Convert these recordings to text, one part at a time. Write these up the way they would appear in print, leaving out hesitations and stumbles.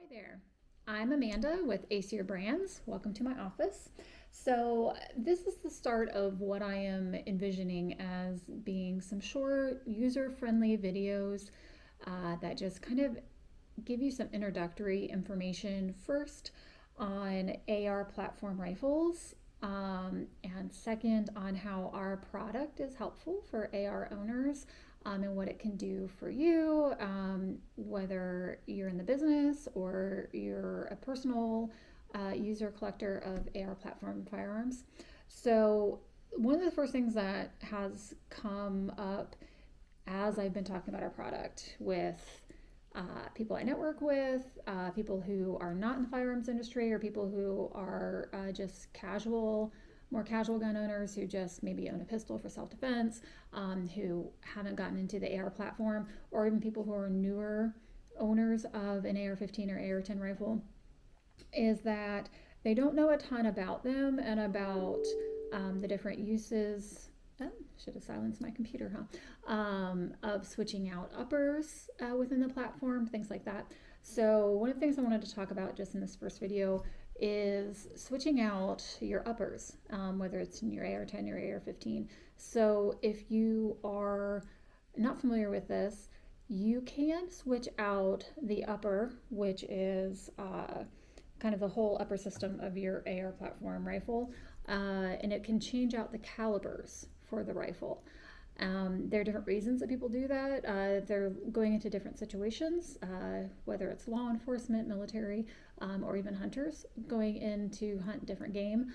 Hi there. I'm Amanda with Acier Brands. Welcome to my office. So, this is the start of what I am envisioning as being some short, user friendly videos that just kind of give you some introductory information first on AR platform rifles, and second on how our product is helpful for AR owners, and what it can do for you, whether you're in the business or you're a personal user collector of AR platform firearms. So, one of the first things that has come up as I've been talking about our product with people I network with, people who are not in the firearms industry, or people who are just more casual gun owners who just maybe own a pistol for self-defense, who haven't gotten into the AR platform, or even people who are newer owners of an AR-15 or AR-10 rifle, is that they don't know a ton about them and about the different uses. Oh, should have silenced my computer, huh? Of switching out uppers within the platform, things like that. So one of the things I wanted to talk about just in this first video is switching out your uppers, whether it's in your AR-10 or AR-15. So if you are not familiar with this, you can switch out the upper, which is kind of the whole upper system of your AR platform rifle, and it can change out the calibers for the rifle. There are different reasons that people do that. They're going into different situations, whether it's law enforcement, military, or even hunters going in to hunt different game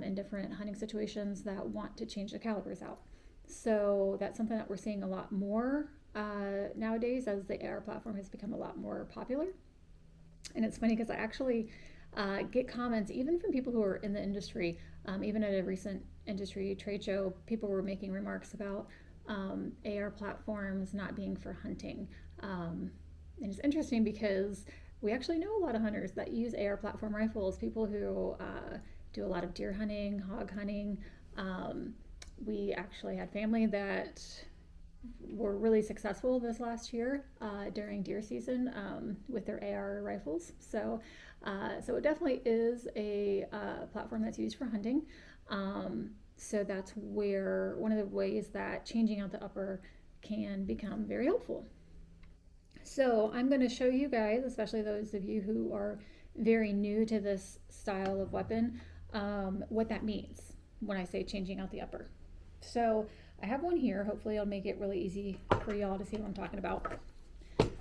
in different hunting situations that want to change the calibers out. So that's something that we're seeing a lot more nowadays as the AR platform has become a lot more popular. And it's funny because I actually get comments even from people who are in the industry. Even at a recent industry trade show, people were making remarks about AR platforms not being for hunting. And it's interesting because we actually know a lot of hunters that use AR platform rifles, people who do a lot of deer hunting, hog hunting. We actually had family that were really successful this last year during deer season with their AR rifles. So it definitely is a platform that's used for hunting. So that's where one of the ways that changing out the upper can become very helpful. So I'm going to show you guys, especially those of you who are very new to this style of weapon, what that means when I say changing out the upper. So I have one here. Hopefully I'll make it really easy for y'all to see what I'm talking about.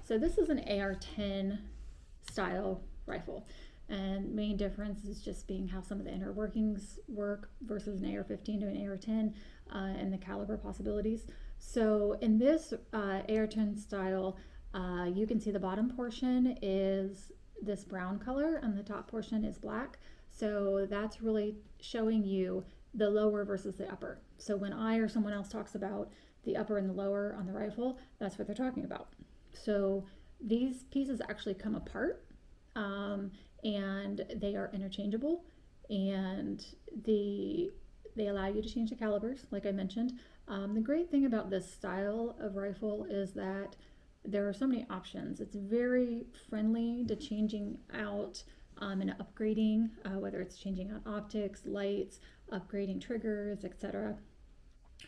So this is an AR-10 style rifle, and main difference is just being how some of the inner workings work versus an AR-15 to an AR-10, and the caliber possibilities. So in this AR-10 style, you can see the bottom portion is this brown color and the top portion is black. So that's really showing you the lower versus the upper. So when I or someone else talks about the upper and the lower on the rifle, that's what they're talking about. So these pieces actually come apart, and they are interchangeable, and they allow you to change the calibers, like I mentioned. The great thing about this style of rifle is that there are so many options. It's very friendly to changing out and upgrading, whether it's changing out optics, lights, upgrading triggers, etc.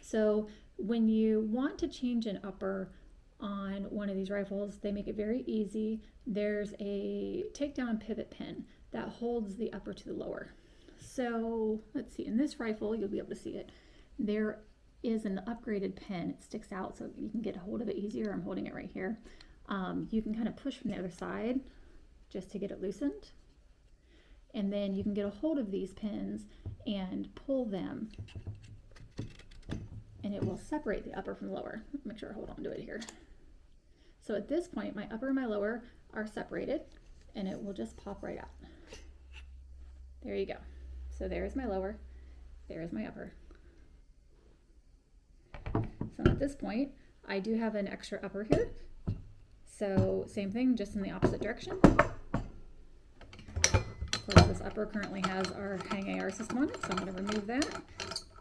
So when you want to change an upper on one of these rifles, they make it very easy. There's a takedown pivot pin that holds the upper to the lower. So let's see, in this rifle, you'll be able to see it. There is an upgraded pin. It sticks out so you can get a hold of it easier. I'm holding it right here. You can kind of push from the other side just to get it loosened. And then you can get a hold of these pins and pull them, and it will separate the upper from the lower. Make sure I hold on to it here. So at this point, my upper and my lower are separated, and it will just pop right out. There you go. So there's my lower, there's my upper. So at this point, I do have an extra upper here. So same thing, just in the opposite direction. Of course, this upper currently has our Hang AR system on it, so I'm going to remove that.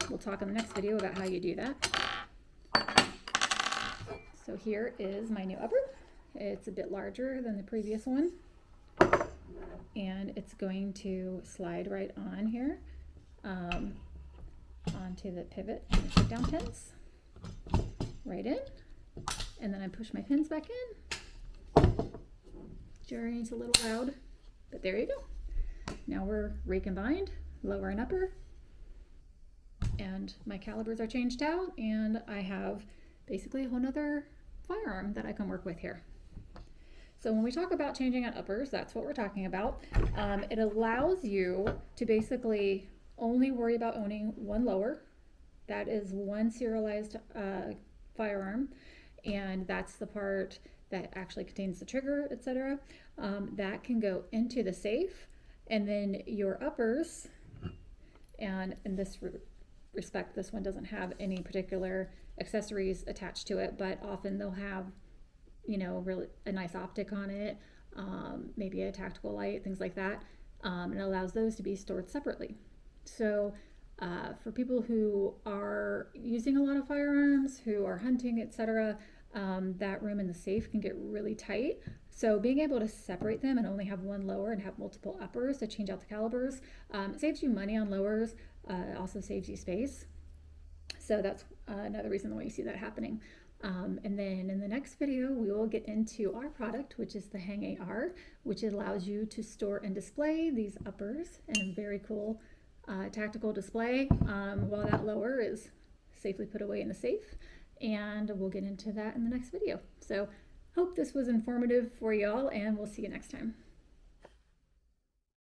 We'll talk in the next video about how you do that. So here is my new upper. It's a bit larger than the previous one. and it's going to slide right on here onto the pivot and the sit down pins, right in, and then I push my pins back in. Journey's a little loud, but there you go. Now we're recombined, lower and upper, and my calibers are changed out, and I have basically a whole nother firearm that I can work with here. So when we talk about changing out uppers, that's what we're talking about. It allows you to basically only worry about owning one lower. That is one serialized firearm, and that's the part that actually contains the trigger, etc. That can go into the safe, and then your uppers, and in this respect, this one doesn't have any particular accessories attached to it, but often they'll have, you know, really a nice optic on it, maybe a tactical light, things like that, and it allows those to be stored separately. So for people who are using a lot of firearms, who are hunting, etc., that room in the safe can get really tight. So being able to separate them and only have one lower and have multiple uppers to change out the calibers saves you money on lowers. It also saves you space. So that's another reason why you see that happening. And then in the next video, we will get into our product, which is the Hang AR, which allows you to store and display these uppers in a very cool tactical display while that lower is safely put away in the safe. And we'll get into that in the next video. So hope this was informative for y'all, and we'll see you next time.